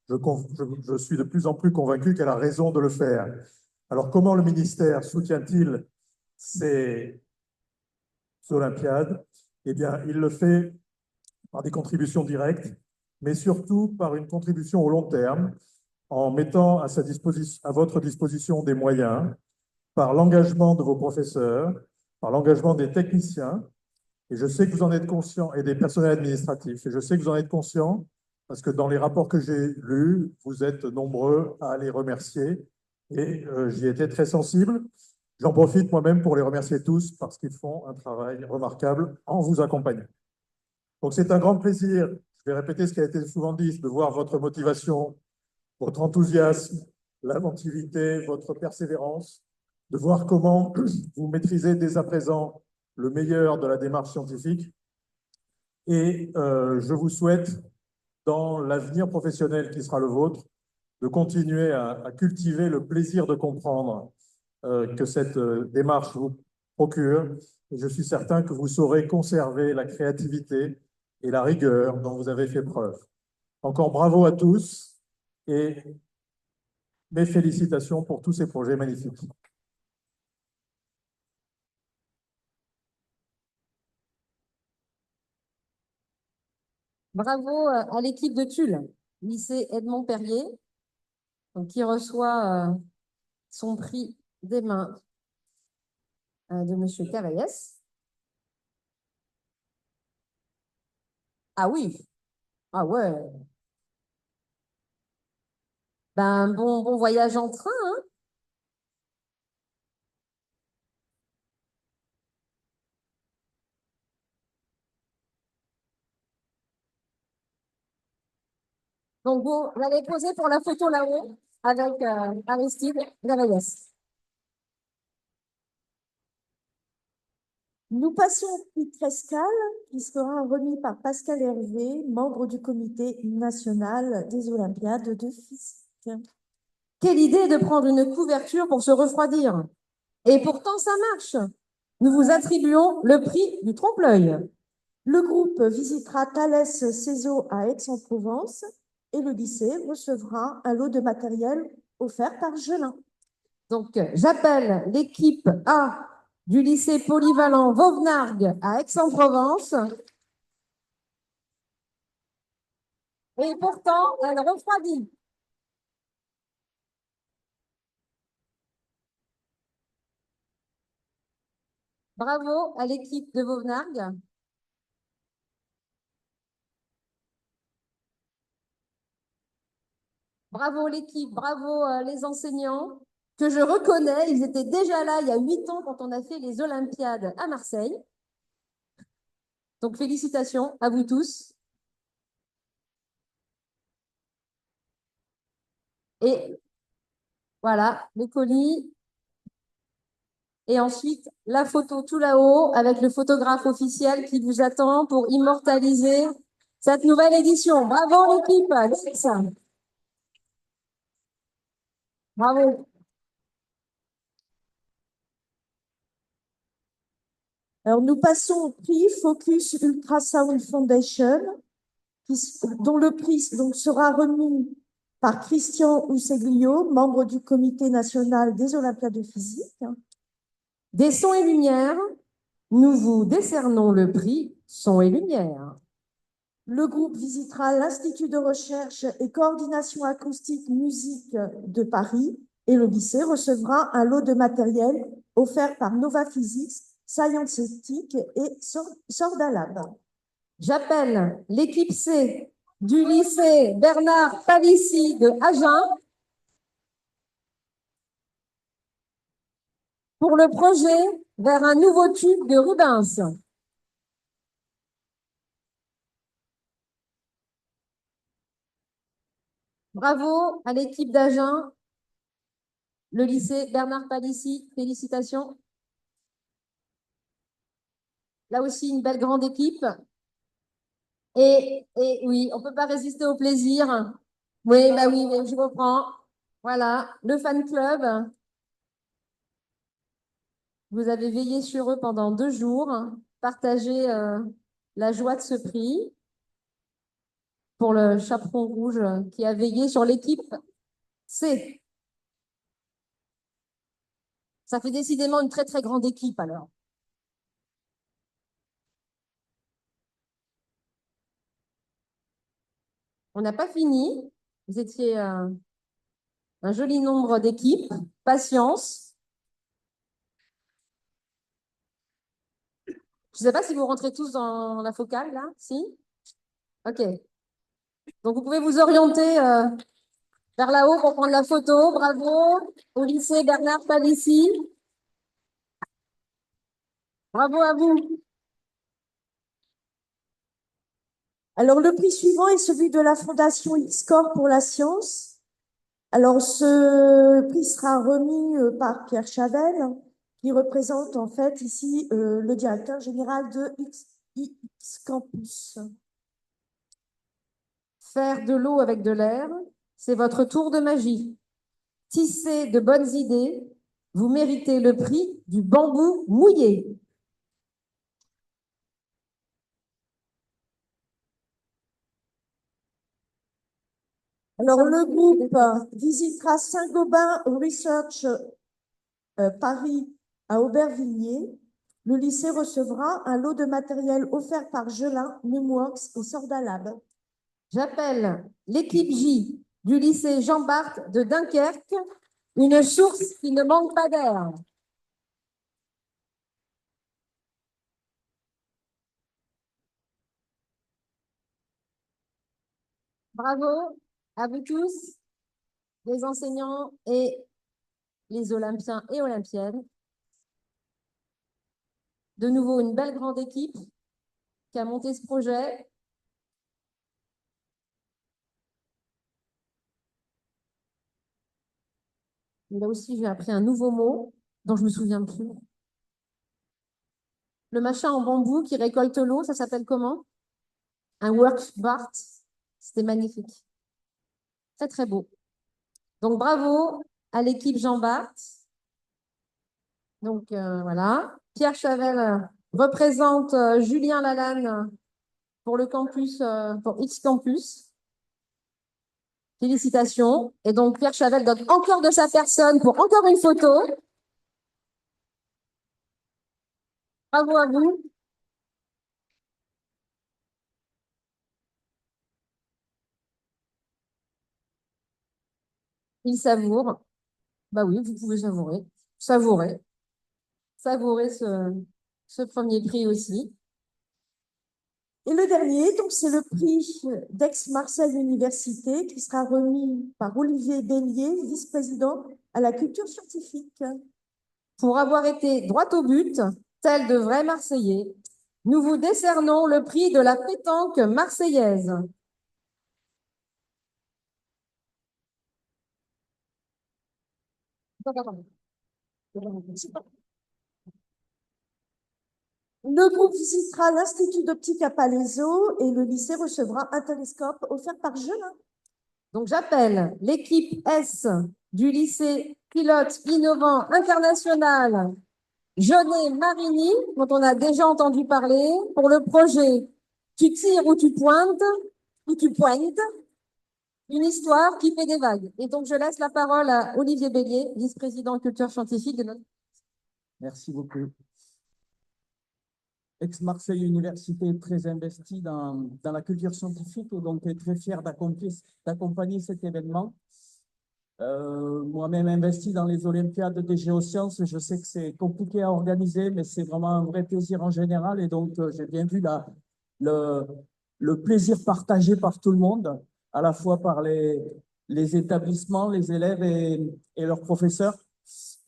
je suis de plus en plus convaincu qu'elle a raison de le faire. Alors comment le ministère soutient-il ces Olympiades? Eh bien, il le fait par des contributions directes, mais surtout par une contribution au long terme, en mettant à votre disposition des moyens, par l'engagement de vos professeurs, par l'engagement des techniciens, et je sais que vous en êtes conscients, et des personnels administratifs, et je sais que vous en êtes conscients, parce que dans les rapports que j'ai lus, vous êtes nombreux à les remercier, et j'y étais très sensible. J'en profite moi-même pour les remercier tous, parce qu'ils font un travail remarquable en vous accompagnant. Donc c'est un grand plaisir, je vais répéter ce qui a été souvent dit, de voir votre motivation, votre enthousiasme, l'inventivité, votre persévérance, de voir comment vous maîtrisez dès à présent le meilleur de la démarche scientifique. Et je vous souhaite, dans l'avenir professionnel qui sera le vôtre, de continuer à cultiver le plaisir de comprendre que cette démarche vous procure. Et je suis certain que vous saurez conserver la créativité et la rigueur dont vous avez fait preuve. Encore bravo à tous et mes félicitations pour tous ces projets magnifiques. Bravo à l'équipe de Tulle, lycée Edmond Perrier, donc, qui reçoit son prix des mains de Monsieur Cavaillès. Ah oui, ah ouais. Ben, bon voyage en train, hein. Donc, vous allez poser pour la photo là-haut avec Aristide Cavaillès. Nous passons au prix Trescal, qui sera remis par Pascal Hervé, membre du comité national des Olympiades de physique. Quelle idée de prendre une couverture pour se refroidir. Et pourtant, ça marche. Nous vous attribuons le prix du trompe-l'œil. Le groupe visitera Thales Cézo à Aix-en-Provence et le lycée recevra un lot de matériel offert par Gelin. Donc, j'appelle l'équipe A du lycée polyvalent Vauvenargues à Aix-en-Provence. Et pourtant, elle refroidit. Bravo à l'équipe de Vauvenargues. Bravo l'équipe, bravo les enseignants que je reconnais. Ils étaient déjà là il y a 8 ans quand on a fait les Olympiades à Marseille. Donc félicitations à vous tous. Et voilà, le colis. Et ensuite, la photo tout là-haut avec le photographe officiel qui vous attend pour immortaliser cette nouvelle édition. Bravo l'équipe. Bravo. Alors, nous passons au prix Focus Ultrasound Foundation, dont le prix donc, sera remis par Christian Ousseglio, membre du Comité national des Olympiades de physique. Des sons et lumières, nous vous décernons le prix Son et Lumière. Le groupe visitera l'Institut de recherche et coordination acoustique musique de Paris et le lycée recevra un lot de matériel offert par Nova Physics, Scientific et Sordalab. J'appelle l'équipe C du lycée Bernard Palissy de Agen pour le projet vers un nouveau tube de Rubens. Bravo à l'équipe d'Agen, le lycée Bernard Palissy, félicitations. Là aussi, une belle grande équipe. Et oui, on ne peut pas résister au plaisir. Oui, bah oui, je reprends. Voilà, le fan club. Vous avez veillé sur eux pendant 2 jours, partagé la joie de ce prix pour le chaperon rouge qui a veillé sur l'équipe C. Ça fait décidément une très, très grande équipe alors. On n'a pas fini. Vous étiez un joli nombre d'équipes. Patience. Je ne sais pas si vous rentrez tous dans la focale, là. Si? OK. Donc, vous pouvez vous orienter vers là-haut pour prendre la photo. Bravo au lycée Bernard Palissy. Bravo à vous. Alors, le prix suivant est celui de la Fondation X-Corps pour la science. Alors, ce prix sera remis par Pierre Chavel, qui représente en fait ici le directeur général de X Campus. Faire de l'eau avec de l'air, c'est votre tour de magie. Tisser de bonnes idées, vous méritez le prix du bambou mouillé. Alors, le groupe visitera Saint-Gobain Research Paris à Aubervilliers. Le lycée recevra un lot de matériel offert par Gelin, Numworks et Sordalab. J'appelle l'équipe J du lycée Jean Bart de Dunkerque, une source qui ne manque pas d'air. Bravo à vous tous, les enseignants et les Olympiens et Olympiennes. De nouveau, une belle grande équipe qui a monté ce projet. Là aussi, j'ai appris un nouveau mot dont je ne me souviens plus. Le machin en bambou qui récolte l'eau, ça s'appelle comment? Un workbart. C'était magnifique. Très, très beau. Donc, bravo à l'équipe Jean Bart. Donc, voilà. Pierre Chavel représente Julien Lalanne pour le campus, pour X Campus. Félicitations. Et donc, Pierre Chavel donne encore de sa personne pour encore une photo. Bravo à vous. Il savoure. Bah oui, vous pouvez savourer. Savourer. Savourer ce premier prix aussi. Et le dernier, donc, c'est le prix d'Aix-Marseille Université qui sera remis par Olivier Bélier, vice-président à la culture scientifique. Pour avoir été droit au but, tel de vrais Marseillais, nous vous décernons le prix de la pétanque marseillaise. Le groupe visitera l'Institut d'optique à Palaiseau et le lycée recevra un télescope offert par Gelin. Donc, j'appelle l'équipe S du lycée Pilote Innovant International Jeunet Marini, dont on a déjà entendu parler, pour le projet Tu tires ou tu pointes, une histoire qui fait des vagues. Et donc, je laisse la parole à Olivier Bélier, vice-président culture scientifique de notre. Merci beaucoup. Aix-Marseille Université est très investie dans la culture scientifique et donc est très fière d'accompagner cet événement. Moi-même investi dans les Olympiades des géosciences, je sais que c'est compliqué à organiser, mais c'est vraiment un vrai plaisir en général. Et donc, j'ai bien vu le plaisir partagé par tout le monde, à la fois par les établissements, les élèves et leurs professeurs.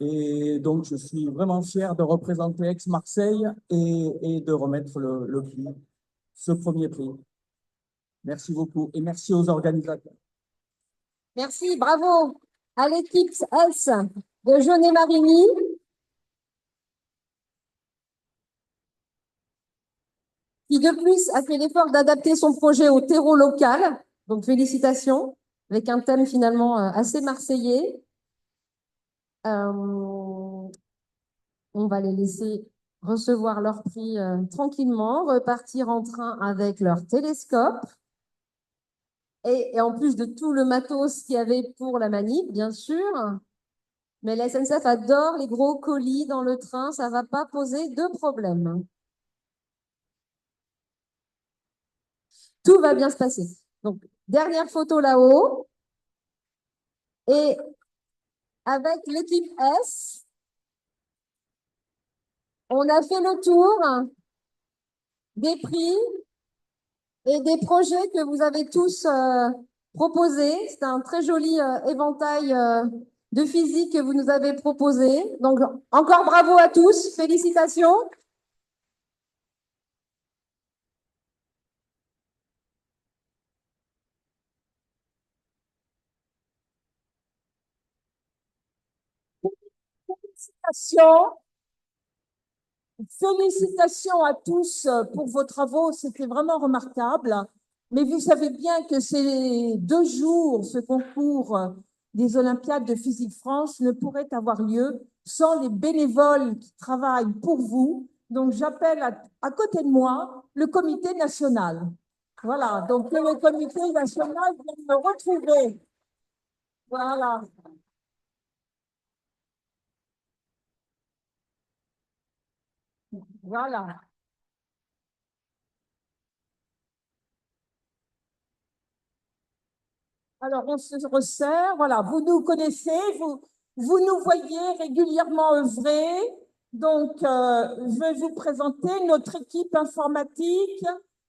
Et donc, je suis vraiment fier de représenter Aix-Marseille et de remettre le prix, ce premier prix. Merci beaucoup et merci aux organisateurs. Merci, bravo à l'équipe S de Jeunet Marini. Qui de plus a fait l'effort d'adapter son projet au terreau local. Donc, félicitations, avec un thème finalement assez marseillais. On va les laisser recevoir leur prix tranquillement, repartir en train avec leur télescope. Et en plus de tout le matos qu'il y avait pour la manip, bien sûr. Mais la SNCF adore les gros colis dans le train, ça ne va pas poser de problème. Tout va bien se passer. Donc, dernière photo là-haut. Et avec l'équipe S, on a fait le tour des prix et des projets que vous avez tous proposés. C'est un très joli éventail de physique que vous nous avez proposé. Donc, encore bravo à tous. Félicitations. Félicitations. Félicitations à tous pour vos travaux, c'était vraiment remarquable. Mais vous savez bien que ces 2 jours, ce concours des Olympiades de physique France ne pourrait avoir lieu sans les bénévoles qui travaillent pour vous. Donc j'appelle à côté de moi le comité national. Voilà, donc le comité national vient me retrouver. Voilà. Voilà. Alors, on se resserre. Voilà, vous nous connaissez, vous nous voyez régulièrement œuvrer. Donc, je vais vous présenter notre équipe informatique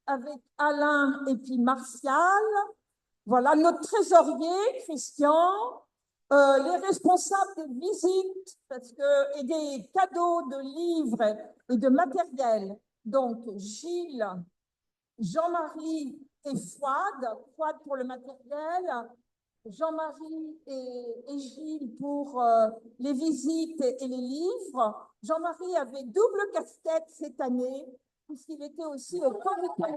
avec Alain et puis Martial. Voilà, notre trésorier, Christian. Les responsables des visites et des cadeaux de livres et de matériel. Donc, Gilles, Jean-Marie et Fouad pour le matériel, Jean-Marie et Gilles pour les visites et les livres. Jean-Marie avait double casquette cette année, puisqu'il était aussi au comité.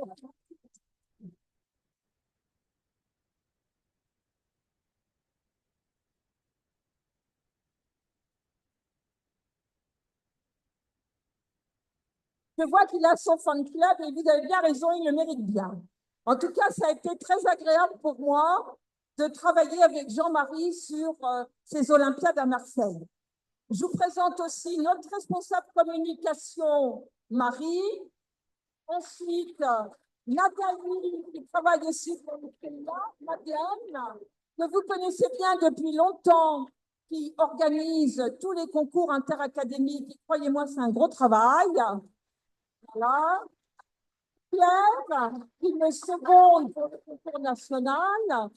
Je vois qu'il a son fan club et vous avez bien raison, il le mérite bien. En tout cas, ça a été très agréable pour moi de travailler avec Jean-Marie sur ces Olympiades à Marseille. Je vous présente aussi notre responsable communication, Marie. Ensuite, Nathalie, qui travaille aussi pour le climat, Madeleine, que vous connaissez bien depuis longtemps, qui organise tous les concours interacadémiques. Croyez-moi, c'est un gros travail. Voilà. Pierre, qui me seconde pour le concours national.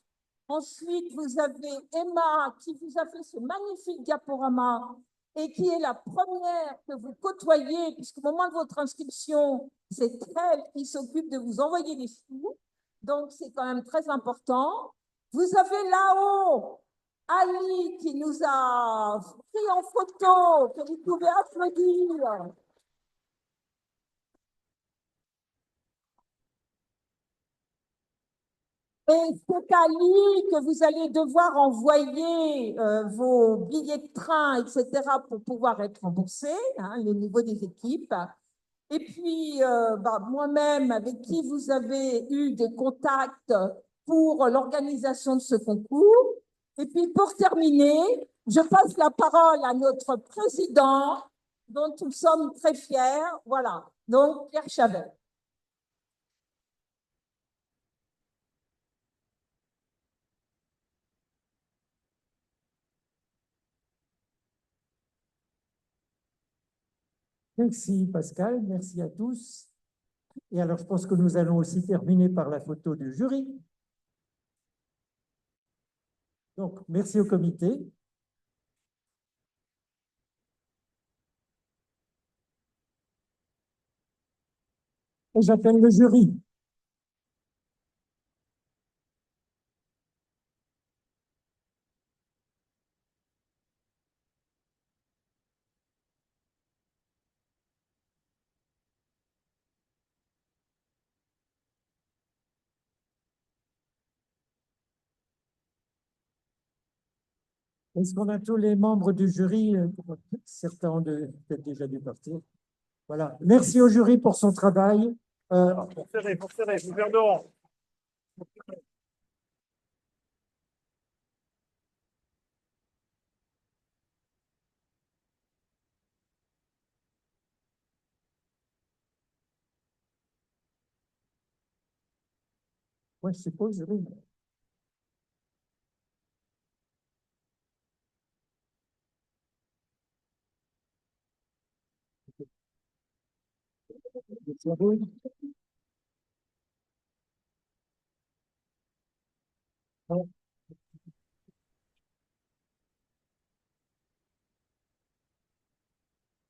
Ensuite, vous avez Emma, qui vous a fait ce magnifique diaporama et qui est la première que vous côtoyez, puisqu'au moment de votre inscription, c'est elle qui s'occupe de vous envoyer les sous. Donc, c'est quand même très important. Vous avez là-haut Ali qui nous a pris en photo, que vous pouvez applaudir. Et c'est à lui que vous allez devoir envoyer vos billets de train, etc., pour pouvoir être remboursé, hein, le niveau des équipes. Et puis, moi-même, avec qui vous avez eu des contacts pour l'organisation de ce concours. Et puis, pour terminer, je passe la parole à notre président, dont nous sommes très fiers. Voilà, donc Pierre Chavet. Merci Pascal, merci à tous. Et alors, je pense que nous allons aussi terminer par la photo du jury. Donc, merci au comité. Et j'appelle le jury. Est-ce qu'on a tous les membres du jury? Certains ont peut-être déjà dû partir. Voilà. Merci au jury pour son travail. Pour serrer, gouvernement. Ouais, c'est pas au jury.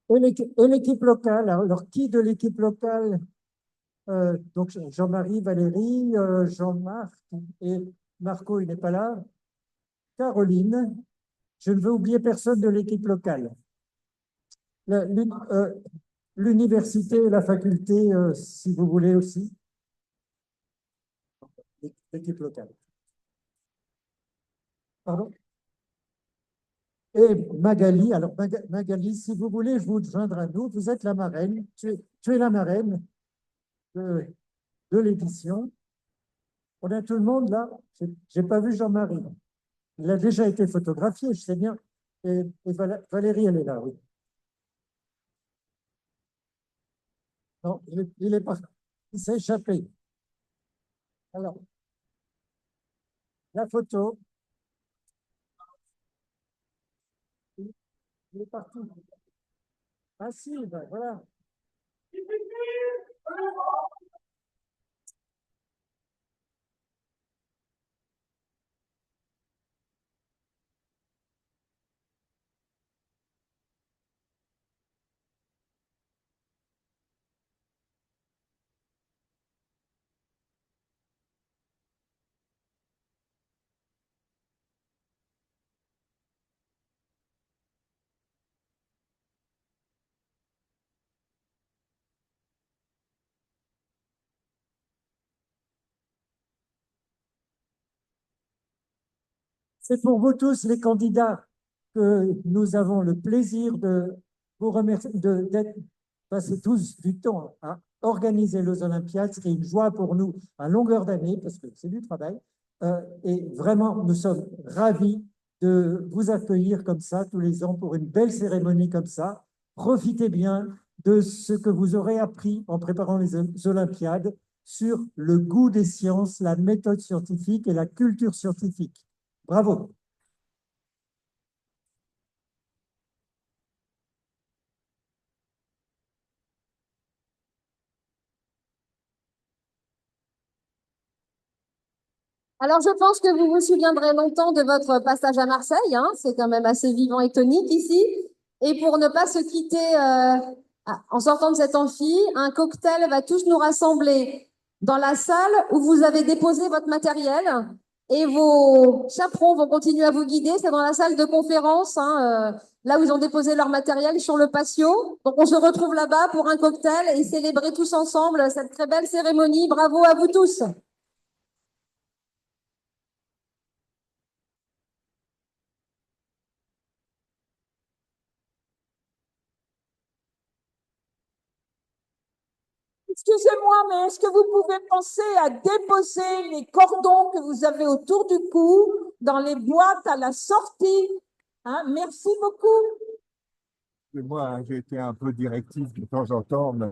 Et l'équipe locale, alors qui de l'équipe locale? Donc Jean-Marie, Valérie, Jean-Marc et Marco, il n'est pas là. Caroline, je ne veux oublier personne de l'équipe locale. L'université et la faculté, si vous voulez aussi. L'équipe locale. Pardon? Et Magali, alors Magali, si vous voulez, je vous joindre à nous. Vous êtes la marraine, tu es la marraine de l'édition. On a tout le monde là. J'ai pas vu Jean-Marie. Il a déjà été photographié, je sais bien. Et Valérie, elle est là, oui. Non, il est pas. Il s'est échappé. Alors, la photo. Il est partout. Ah si, ben voilà. C'est pour vous tous, les candidats, que nous avons le plaisir de vous remercier, d'être passés tous du temps à organiser les Olympiades. C'est une joie pour nous à longueur d'année, parce que c'est du travail. Et vraiment, nous sommes ravis de vous accueillir comme ça tous les ans pour une belle cérémonie comme ça. Profitez bien de ce que vous aurez appris en préparant les Olympiades sur le goût des sciences, la méthode scientifique et la culture scientifique. Bravo. Alors, je pense que vous vous souviendrez longtemps de votre passage à Marseille, hein. C'est quand même assez vivant et tonique ici. Et pour ne pas se quitter en sortant de cet amphi, un cocktail va tous nous rassembler dans la salle où vous avez déposé votre matériel et vos chaperons vont continuer à vous guider. C'est dans la salle de conférence, hein, là où ils ont déposé leur matériel sur le patio. Donc, on se retrouve là-bas pour un cocktail et célébrer tous ensemble cette très belle cérémonie. Bravo à vous tous. Excusez-moi, mais est-ce que vous pouvez penser à déposer les cordons que vous avez autour du cou dans les boîtes à la sortie? Hein, merci beaucoup. Moi, j'ai été un peu directif de temps en temps, mais